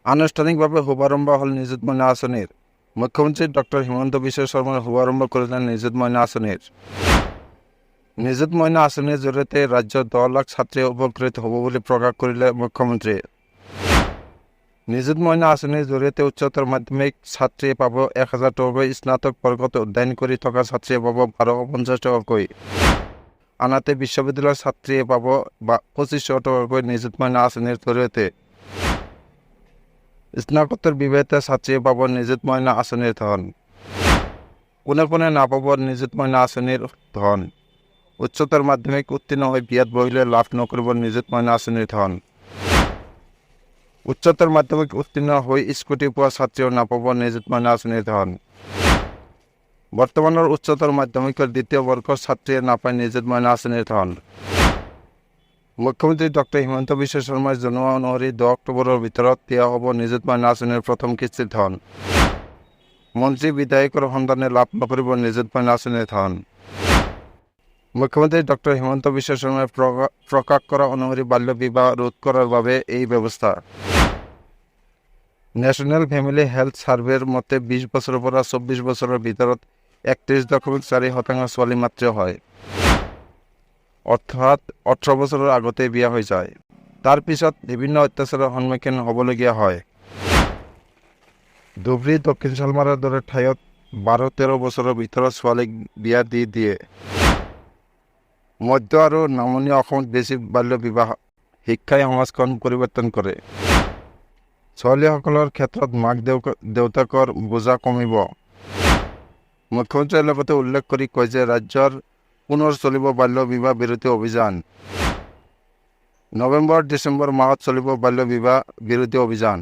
আনুষ্ঠানিকভাৱে শুভাৰম্ভ হ'ল নিযুত মইনা আঁচনিৰ। মুখ্যমন্ত্ৰী ডক্টৰ হিমন্ত বিশ্ব শৰ্মাই শুভাৰম্ভ কৰিলে নিযুত মইনা আঁচনিৰ। নিযুত মইনা আঁচনিৰ জৰিয়তে ৰাজ্যৰ 10 লাখ ছাত্ৰী উপকৃত হ'ব বুলি প্ৰকাশ কৰিলে মুখ্যমন্ত্ৰীয়ে। নিযুত মইনা আঁচনিৰ জৰিয়তে উচ্চতৰ মাধ্যমিক ছাত্ৰীয়ে পাব 1000 টকাকৈ, স্নাতক বৰ্গত অধ্যয়ন কৰি থকা ছাত্ৰীয়ে পাব 1250 টকাকৈ, আনহাতে বিশ্ববিদ্যালয়ৰ ছাত্ৰীয়ে পাব 2500 টকাকৈ। নিযুত মইনা আঁচনিৰ জৰিয়তে স্নাতকোত্তৰ বিবাহিত ছাত্ৰীয়ে পাব নিযুত মইনা আঁচনিৰ ধন। কোনে কোনে নাপাব নিযুত মইনা আঁচনিৰ ধন? উচ্চতৰ মাধ্যমিক উত্তীৰ্ণ হৈ বিয়াত বহিলে লাভ নকৰিব নিযুত মইনা আঁচনিৰ ধন। উচ্চতৰ মাধ্যমিক উত্তীৰ্ণ হৈ স্কুটি পোৱা ছাত্ৰীয়েও নাপাব নিযুত মইনা আঁচনিৰ ধন। বৰ্তমানৰ উচ্চতৰ মাধ্যমিকৰ দ্বিতীয় বৰ্ষৰ ছাত্ৰীয়ে নাপায় নিযুত মইনা আঁচনিৰ ধন। মুখ্যমন্ত্ৰী ডক্টৰ হিমন্ত বিশ্ব শৰ্মাই জনোৱা অনুসৰি 10 অক্টোবৰৰ ভিতৰত দিয়া হ'ব নিযুত মইনা আঁচনিৰ প্ৰথম কিস্তিৰ ধন। মন্ত্ৰী বিধায়কৰ সন্তানে লাভ নকৰিব নিযুত মইনা আঁচনিৰ ধন। মুখ্যমন্ত্ৰী ডক্টৰ হিমন্ত বিশ্ব শৰ্মাই প্ৰকাশ কৰা অনুসৰি বাল্য বিবাহ ৰোধ কৰাৰ বাবে এই ব্যৱস্থা। নেশ্যনেল ফেমিলি হেল্থ সাৰ্ভেৰ মতে 20 বছৰৰ পৰা 24 বছৰৰ ভিতৰত 31.4% ছোৱালী মাতৃ হয়, অৰ্থাৎ 18 বছৰৰ আগতেই বিয়া হৈ যায়। তাৰ পিছত বিভিন্ন অত্যাচাৰৰ সন্মুখীন হ'বলগীয়া হয়। ধুবুৰী, দক্ষিণ শালমাৰাৰ দৰে ঠাইত 12-13 বছৰৰ ভিতৰত ছোৱালীক বিয়া দি দিয়ে। মধ্য আৰু নামনি অসমত বেছি বাল্য বিবাহ। শিক্ষাই সমাজখন পৰিৱৰ্তন কৰে। ছোৱালীসকলৰ ক্ষেত্ৰত মাক দেউতাকৰ বোজা কমিব। মুখ্যমন্ত্ৰীয়ে লগতে উল্লেখ কৰি কয় যে ৰাজ্যৰ পুনৰ চলিব বাল্য বিবাহ বিৰোধী অভিযান। নৱেম্বৰ-ডিচেম্বৰ মাহত চলিব বাল্য বিবাহ বিৰোধী অভিযান।